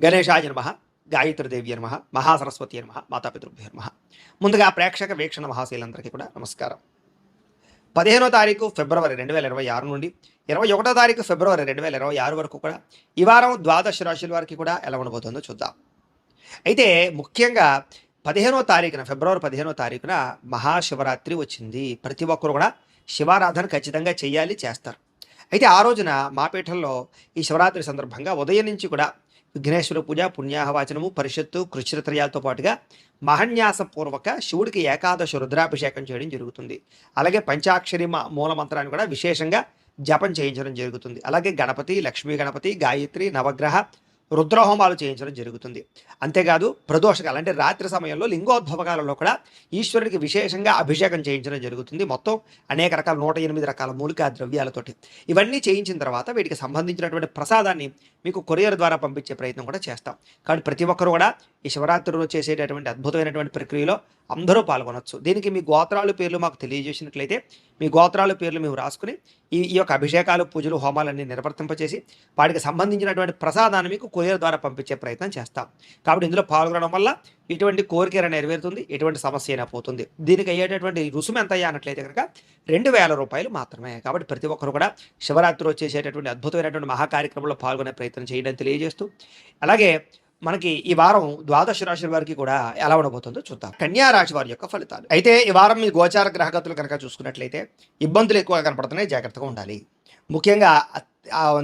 గణేశాయ నమః, గాయత్రీదేవి నమః, మహాసరస్వతి నమః, మాతాపితృభ్యో నమః. ముందుగా ప్రేక్షక వీక్షణ మహాశీలందరికీ కూడా నమస్కారం. 15వ తారీఖు ఫిబ్రవరి 2026 నుండి 21వ తారీఖు ఫిబ్రవరి 2026 వరకు కూడా ఈ వారం ద్వాదశ రాశుల వారికి కూడా ఎలా ఉండబోతుందో చూద్దాం. అయితే ముఖ్యంగా 15వ తారీఖున ఫిబ్రవరి 15వ తారీఖున మహాశివరాత్రి వచ్చింది. ప్రతి ఒక్కరు కూడా శివారాధన ఖచ్చితంగా చేయాలి, చేస్తారు. అయితే ఆ రోజున మా పీఠంలో ఈ శివరాత్రి సందర్భంగా ఉదయం నుంచి కూడా విఘ్నేశ్వర పూజ, పుణ్యాహవాచనము, పరిషత్తు, కృష్ణత్రయాలతో పాటుగా మహన్యాసపూర్వక శివుడికి ఏకాదశ రుద్రాభిషేకం చేయడం జరుగుతుంది. అలాగే పంచాక్షరి మూల మంత్రాన్ని కూడా విశేషంగా జపం చేయించడం జరుగుతుంది. అలాగే గణపతి, లక్ష్మీ గణపతి, గాయత్రి, నవగ్రహ రుద్రహోమాలు చేయించడం జరుగుతుంది. అంతేకాదు ప్రదోషకాలు అంటే రాత్రి సమయంలో లింగోద్భవకాలలో కూడా ఈశ్వరుడికి విశేషంగా అభిషేకం చేయించడం జరుగుతుంది. మొత్తం అనేక రకాల 108 రకాల మూలికా ద్రవ్యాలతోటి ఇవన్నీ చేయించిన తర్వాత వీటికి సంబంధించినటువంటి ప్రసాదాన్ని మీకు కొరియర్ ద్వారా పంపించే ప్రయత్నం కూడా చేస్తాం. కాబట్టి ప్రతి ఒక్కరు కూడా ఈ శివరాత్రిలో చేసేటటువంటి అద్భుతమైనటువంటి ప్రక్రియలో అందరూ పాల్గొనవచ్చు. దీనికి మీ గోత్రాల పేర్లు మాకు తెలియజేసినట్లయితే మీ గోత్రాల పేర్లు మేము రాసుకుని ఈ యొక్క అభిషేకాలు, పూజలు, హోమాలన్నీ నిర్వర్తింపచేసి వాటికి సంబంధించినటువంటి ప్రసాదాన్ని మీకు కొరియర్ ద్వారా పంపించే ప్రయత్నం చేస్తాం. కాబట్టి ఇందులో పాల్గొనడం వల్ల ఎటువంటి కోరిక నెరవేరుతుంది, ఎటువంటి సమస్య అయినా పోతుంది. దీనికి అయ్యేటటువంటి రుసుము ఎంత అయ్యా అన్నట్లయితే కనుక 2000 రూపాయలు మాత్రమే. కాబట్టి ప్రతి ఒక్కరు కూడా శివరాత్రి వచ్చేసేటటువంటి అద్భుతమైనటువంటి మహాకార్యక్రమంలో పాల్గొనే ప్రయత్నం చేయడం తెలియజేస్తూ, అలాగే మనకి ఈ వారం ద్వాదశ రాశుల వారికి కూడా ఎలా ఉండబోతుందో చూద్దాం. కన్యా రాశి వారి యొక్క ఫలితాలు. అయితే ఈ వారం మీ గోచార గ్రహగతులు కనుక చూసుకున్నట్లయితే ఇబ్బందులు ఎక్కువగా కనపడుతున్నాయి, జాగ్రత్తగా ఉండాలి. ముఖ్యంగా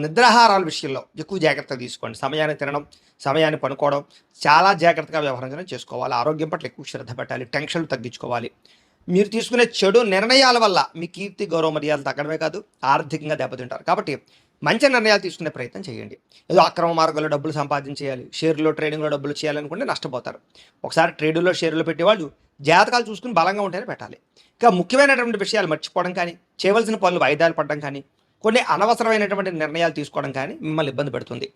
నిద్రాహారాల విషయంలో ఎక్కువ జాగ్రత్తగా తీసుకోండి. సమయాన్ని తినడం, సమయాన్ని పనుకోవడం, చాలా జాగ్రత్తగా వ్యవహరించడం చేసుకోవాలి. ఆరోగ్యం పట్ల ఎక్కువ శ్రద్ధ పెట్టాలి, టెన్షన్లు తగ్గించుకోవాలి. మీరు తీసుకునే చెడు నిర్ణయాల వల్ల మీ కీర్తి, గౌరవ మర్యాదలు తగ్గడమే కాదు ఆర్థికంగా దెబ్బతింటారు. కాబట్టి మంచి నిర్ణయాలు తీసుకునే ప్రయత్నం చేయండి. ఏదో అక్రమ మార్గాల్లో డబ్బులు సంపాదించేయాలి, షేర్లో ట్రేడింగ్లో డబ్బులు చేయాలనుకుంటే నష్టపోతారు. ఒకసారి ట్రేడులో షేర్లు పెట్టేవాళ్ళు జాతకాలు చూసుకుని బలంగా ఉంటేనే పెట్టాలి. ఇంకా ముఖ్యమైనటువంటి విషయాలు మర్చిపోవడం కానీ, చేయవలసిన పనులు వాయిదాలు పడడం కానీ, కొన్ని అనవసరమైనటువంటి నిర్ణయాలు తీసుకోవడం కానీ మిమ్మల్ని ఇబ్బంది పెడుతుంది.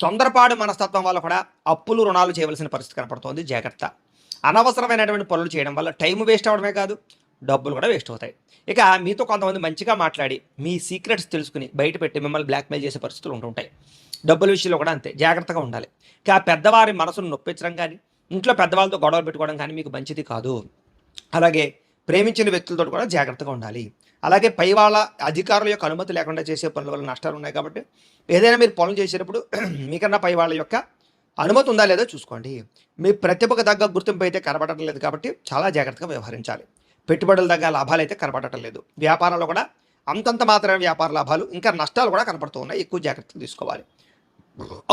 తొందరపాటు మనస్తత్వం వల్ల కూడా అప్పులు, రుణాలు చేయవలసిన పరిస్థితి కనపడుతుంది. జాగ్రత్త. అనవసరమైనటువంటి పనులు చేయడం వల్ల టైం వేస్ట్ అవడమే కాదు, డబ్బులు కూడా వేస్ట్ అవుతాయి. ఇక మీతో కొంతమంది మంచిగా మాట్లాడి మీ సీక్రెట్స్ తెలుసుకుని బయట పెట్టి మిమ్మల్ని బ్లాక్మెయిల్ చేసే పరిస్థితులు ఉంటుంటాయి. డబ్బుల విషయంలో కూడా అంతే, జాగ్రత్తగా ఉండాలి. ఇక పెద్దవారి మనసును నొప్పించడం కానీ, ఇంట్లో పెద్దవాళ్ళతో గొడవలు పెట్టుకోవడం కానీ మీకు మంచిది కాదు. అలాగే ప్రేమించిన వ్యక్తులతో కూడా జాగ్రత్తగా ఉండాలి. అలాగే పై వాళ్ళ అధికారుల యొక్క అనుమతి లేకుండా చేసే పనుల వల్ల నష్టాలు ఉన్నాయి. కాబట్టి ఏదైనా మీరు పనులు చేసేటప్పుడు మీకన్నా పై వాళ్ళ యొక్క అనుమతి ఉందా లేదో చూసుకోండి. మీ ప్రతిభకు తగ్గ గుర్తింపు అయితే కనబడటం లేదు. కాబట్టి చాలా జాగ్రత్తగా వ్యవహరించాలి. పెట్టుబడుల తగ్గ లాభాలు అయితే కనబడటం లేదు. వ్యాపారంలో కూడా అంతంత మాత్రమే వ్యాపార లాభాలు, ఇంకా నష్టాలు కూడా కనపడుతూ ఉన్నాయి. ఎక్కువ జాగ్రత్తలు తీసుకోవాలి.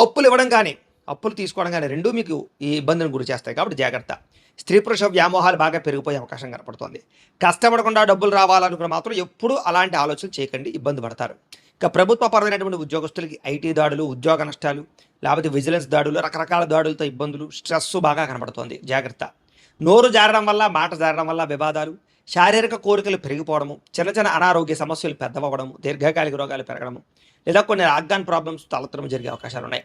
అప్పులు ఇవ్వడం కానీ, అప్పులు తీసుకోవడం కానీ రెండూ మీకు ఈ ఇబ్బందిని గురి చేస్తాయి. కాబట్టి జాగ్రత్త. స్త్రీ పురుష వ్యామోహాలు బాగా పెరిగిపోయే అవకాశం కనపడుతుంది. కష్టపడకుండా డబ్బులు రావాలనుకున్న మాత్రం ఎప్పుడూ అలాంటి ఆలోచన చేయకండి, ఇబ్బంది పడతారు. ఇక ప్రభుత్వపరమైనటువంటి ఉద్యోగస్తులకి ఐటీ దాడులు, ఉద్యోగ నష్టాలు, లేకపోతే విజిలెన్స్ దాడులు, రకరకాల దాడులతో ఇబ్బందులు, స్ట్రెస్ బాగా కనపడుతోంది. జాగ్రత్త. నోరు జారడం వల్ల, మాట జారడం వల్ల వివాదాలు, శారీరక కోరికలు పెరిగిపోవడము, చిన్న చిన్న అనారోగ్య సమస్యలు పెద్దవడము, దీర్ఘకాలిక రోగాలు పెరగడము, లేదా కొన్ని ఆర్గాన్ ప్రాబ్లమ్స్ తలెత్తడం జరిగే అవకాశాలు ఉన్నాయి.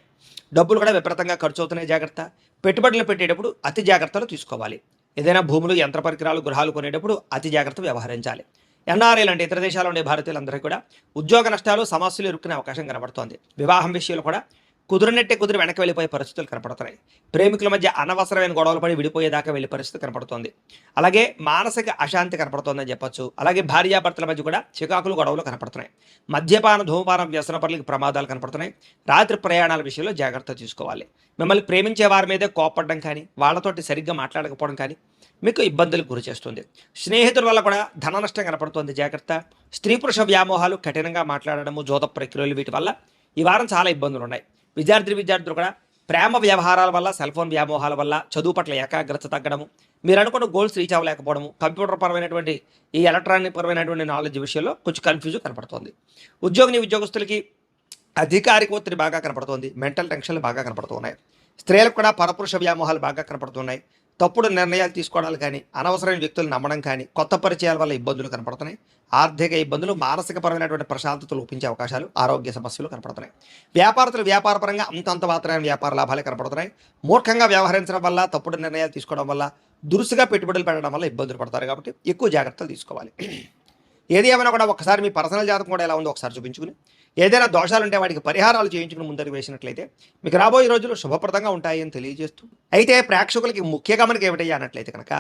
డబ్బులు కూడా విపరీతంగా ఖర్చు అవుతున్నాయి. జాగ్రత్త. పెట్టుబడులు పెట్టేటప్పుడు అతి జాగ్రత్తలు తీసుకోవాలి. ఏదైనా భూములు, యంత్ర పరికరాలు, గృహాలు కొనేటప్పుడు అతి జాగ్రత్త వ్యవహరించాలి. ఎన్ఆర్ఐలు అంటే ఇతర దేశాల్లో ఉండే భారతీయులందరికీ కూడా ఉద్యోగ నష్టాలు, సమస్యలు ఇరుక్కునే అవకాశం కనబడుతోంది. వివాహం విషయంలో కూడా కుదిరినట్టే కుదిరి వెనక్కి వెళ్ళిపోయే పరిస్థితులు కనపడుతున్నాయి. ప్రేమికుల మధ్య అనవసరమైన గొడవలు పడి విడిపోయేదాకా వెళ్ళే పరిస్థితి కనపడుతోంది. అలాగే మానసిక అశాంతి కనపడుతోందని చెప్పొచ్చు. అలాగే భార్యాభర్తల మధ్య కూడా చికాకులు, గొడవలు కనపడుతున్నాయి. మద్యపాన, ధూమపానం, వ్యసన పనులకి ప్రమాదాలు కనపడుతున్నాయి. రాత్రి ప్రయాణాల విషయంలో జాగ్రత్త తీసుకోవాలి. మిమ్మల్ని ప్రేమించే వారి మీదే కోపపడడం కానీ, వాళ్ళతోటి సరిగ్గా మాట్లాడకపోవడం కానీ మీకు ఇబ్బందులకు గురి చేస్తుంది. స్నేహితుల వల్ల కూడా ధన నష్టం కనపడుతోంది. జాగ్రత్త. స్త్రీ పురుష వ్యామోహాలు, కఠినంగా మాట్లాడడము, జోత ప్రక్రియలు, వీటి వల్ల ఈ వారం చాలా ఇబ్బందులు ఉన్నాయి. విద్యార్థులు కూడా ప్రేమ వ్యవహారాల వల్ల, సెల్ ఫోన్ వ్యామోహాల వల్ల చదువు పట్ల ఏకాగ్రత తగ్గడము, మీరు అనుకున్న గోల్స్ రీచ్ అవ్వలేకపోవడము, కంప్యూటర్ పరమైనటువంటి ఈ ఎలక్ట్రానిక్ పరమైనటువంటి నాలెడ్జ్ విషయంలో కొంచెం కన్ఫ్యూజన్ కనపడుతుంది. ఉద్యోగస్తులకి అధికారిక ఒత్తిడి బాగా కనపడుతుంది. మెంటల్ టెన్షన్లు బాగా కనపడుతున్నాయి. స్త్రీలకు కూడా పరపురుష వ్యామోహాలు బాగా కనపడుతున్నాయి. తప్పుడు నిర్ణయాలు తీసుకోవడాలు కానీ, అనవసరమైన వ్యక్తులు నమ్మడం కానీ, కొత్త పరిచయాల వల్ల ఇబ్బందులు కనపడుతున్నాయి. ఆర్థిక ఇబ్బందులు, మానసికపరమైనటువంటి ప్రశాంతతలు లోపించే అవకాశాలు, ఆరోగ్య సమస్యలు కనపడుతున్నాయి. వ్యాపారపరంగా అంతంత మాత్రమే వ్యాపార లాభాలే కనపడుతున్నాయి. మూర్ఖంగా వ్యవహరించడం వల్ల, తప్పుడు నిర్ణయాలు తీసుకోవడం వల్ల, దురుసుగా పెట్టుబడులు పెట్టడం వల్ల ఇబ్బందులు పడతారు. కాబట్టి ఎక్కువ జాగ్రత్తలు తీసుకోవాలి. ఏది ఏమైనా కూడా ఒకసారి మీ పర్సనల్ జాతకం కూడా ఎలా ఉందో ఒకసారి చూపించుకుని ఏదైనా దోషాలుంటే వాటికి పరిహారాలు చేయించుకుని ముందరికి వేసినట్లయితే మీకు రాబోయే రోజులు శుభప్రదంగా ఉంటాయి అని తెలియజేస్తూ, అయితే ప్రేక్షకులకి ముఖ్య గమనిక ఏమిటయ్యా అన్నట్లయితే కనుక,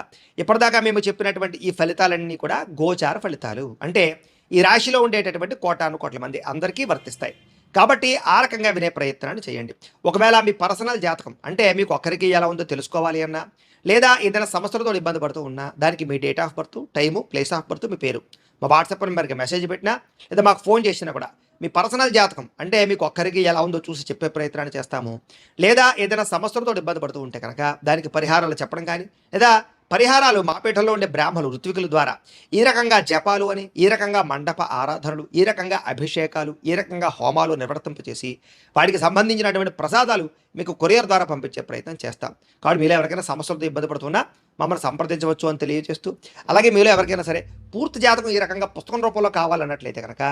ఇప్పటిదాకా మేము చెప్పినటువంటి ఈ ఫలితాలన్నీ కూడా గోచార ఫలితాలు. అంటే ఈ రాశిలో ఉండేటటువంటి కోటాను కోట్ల మంది అందరికీ వర్తిస్తాయి. కాబట్టి ఆ రకంగా వినే ప్రయత్నాన్ని చేయండి. ఒకవేళ మీ పర్సనల్ జాతకం అంటే మీకు ఒక్కరికి ఎలా ఉందో తెలుసుకోవాలి అన్నా, లేదా ఏదైనా సమస్యలతో ఇబ్బంది పడుతూ ఉన్నా, దానికి మీ date of birth, time, place of birth, మీ పేరు మా వాట్సాప్ నెంబర్కి మెసేజ్ పెట్టినా, లేదా మాకు ఫోన్ చేసినా కూడా మీ పర్సనల్ జాతకం అంటే మీకు ఒక్కరికి ఎలా ఉందో చూసి చెప్పే ప్రయత్నాన్ని చేస్తాము. లేదా ఏదైనా సమస్యలతో ఇబ్బంది పడుతూ ఉంటే కనుక దానికి పరిహారాలు చెప్పడం కానీ, లేదా పరిహారాలు మా పీఠంలో ఉండే బ్రాహ్మణులు ఋత్వికుల ద్వారా ఈ రకంగా జపాలు అని, ఈ రకంగా మండప ఆరాధనలు, ఈ రకంగా అభిషేకాలు, ఈ రకంగా హోమాలు నిర్వర్తింపచేసి వాటికి సంబంధించినటువంటి ప్రసాదాలు మీకు కొరియర్ ద్వారా పంపించే ప్రయత్నం చేస్తాం. కాబట్టి మీలో ఎవరికైనా సమస్యలతో ఇబ్బంది పడుతున్నా మమ్మల్ని సంప్రదించవచ్చు అని తెలియజేస్తూ, అలాగే మీలో ఎవరికైనా సరే పూర్తి జాతకం ఈ రకంగా పుస్తకం రూపంలో కావాలన్నట్లయితే కనుక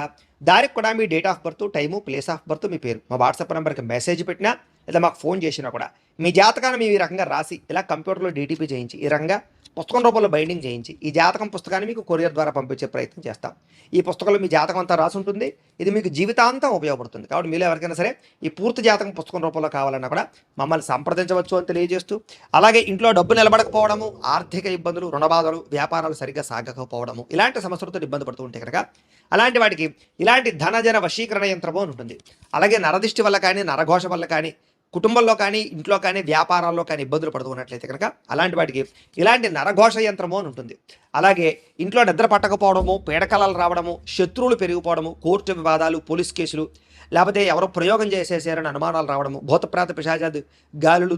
దానికి కూడా మీ date of birth, time, place of birth, మీ పేరు మా వాట్సాప్ నెంబర్కి మెసేజ్ పెట్టినా, లేదా మాకు ఫోన్ చేసినా కూడా మీ జాతకాన్ని మేము ఈ రకంగా రాసి ఇలా కంప్యూటర్లో డీటీపీ చేయించి ఈ రకంగా పుస్తకం రూపంలో బైండింగ్ చేయించి ఈ జాతకం పుస్తకాన్ని మీకు కొరియర్ ద్వారా పంపించే ప్రయత్నం చేస్తాం. ఈ పుస్తకంలో మీ జాతకం అంతా రాసి ఉంటుంది. ఇది మీకు జీవితాంతం ఉపయోగపడుతుంది. కాబట్టి మీలో ఎవరికైనా సరే ఈ పూర్తి జాతకం పుస్తకం రూపంలో కావాలన్నా కూడా మమ్మల్ని సంప్రదించవచ్చు అని తెలియజేస్తూ, అలాగే ఇంట్లో డబ్బు నిలబడకపోవడము, ఆర్థిక ఇబ్బందులు, రుణబాధలు, వ్యాపారాలు సరిగ్గా సాగకపోవడము, ఇలాంటి సమస్యలతో ఇబ్బంది పడుతూ ఉంటే కనుక అలాంటి వాటికి ఇలాంటి ధనజన వశీకరణ యంత్రము అని ఉంటుంది. అలాగే నరదిష్టి వల్ల కానీ, నరఘోష వల్ల కానీ, కుటుంబంలో కానీ, ఇంట్లో కానీ, వ్యాపారాల్లో కానీ ఇబ్బందులు పడుతూ ఉన్నట్లయితే కనుక అలాంటి వాటికి ఇలాంటి నరఘోష యంత్రము అని ఉంటుంది. అలాగే ఇంట్లో నిద్ర పట్టకపోవడము, పీడకలలు రావడము, శత్రువులు పెరిగిపోవడము, కోర్టు వివాదాలు, పోలీస్ కేసులు, లేకపోతే ఎవరో ప్రయోగం చేసేసారని అనుమానాలు రావడము, భూతప్రాత పిశాచాది గాలులు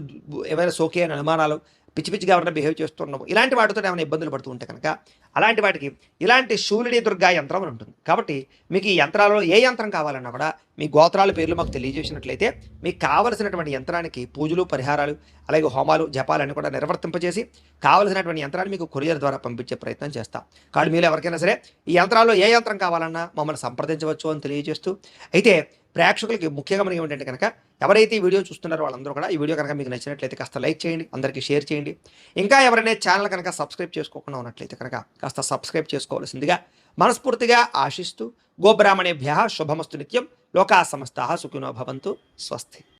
ఏమైనా సోకే అని అనుమానాలు, పిచ్చి పిచ్చిగా ఎవరైనా బిహేవ్ చేస్తున్నాము, ఇలాంటి వాటితో ఏమైనా ఇబ్బందులు పడుతూ ఉంటే కనుక అలాంటి వాటికి ఇలాంటి శూలిని దుర్గా యంత్రం అని ఉంటుంది. కాబట్టి మీకు ఈ యంత్రాలలో ఏ యంత్రం కావాలన్నా కూడా మీ గోత్రాల పేర్లు మాకు తెలియజేసినట్లయితే మీకు కావలసినటువంటి యంత్రానికి పూజలు, పరిహారాలు, అలాగే హోమాలు, జపాలన్నీ కూడా నిర్వర్తింపజేసి కావలసినటువంటి యంత్రాన్ని మీకు కొరియర్ ద్వారా పంపించే ప్రయత్నం చేస్తాం. కాబట్టి మీరు ఎవరికైనా సరే ఈ యంత్రాల్లో ఏ యంత్రం కావాలన్నా మమ్మల్ని సంప్రదించవచ్చు అని తెలియజేస్తూ, అయితే ప్రేక్షకులకి ముఖ్యంగా మనకి ఏమిటంటే కనుక ఎవరైతే ఈ వీడియో చూస్తున్నారో వాళ్ళందరూ కూడా ఈ వీడియో కనుక మీకు నచ్చినట్లయితే కాస్త లైక్ చేయండి, అందరికీ షేర్ చేయండి. ఇంకా ఎవరైనా ఛానల్ కనుక సబ్స్క్రైబ్ చేసుకోకుండా ఉన్నట్లయితే కనుక కాస్త సబ్స్క్రైబ్ చేసుకోవాల్సిందిగా మనస్ఫూర్తిగా ఆశిస్తూ, గోబ్రాహ్మణేభ్యః శుభమస్తు నిత్యం, లోకా సమస్తాః సుఖినో భవంతు, స్వస్తి.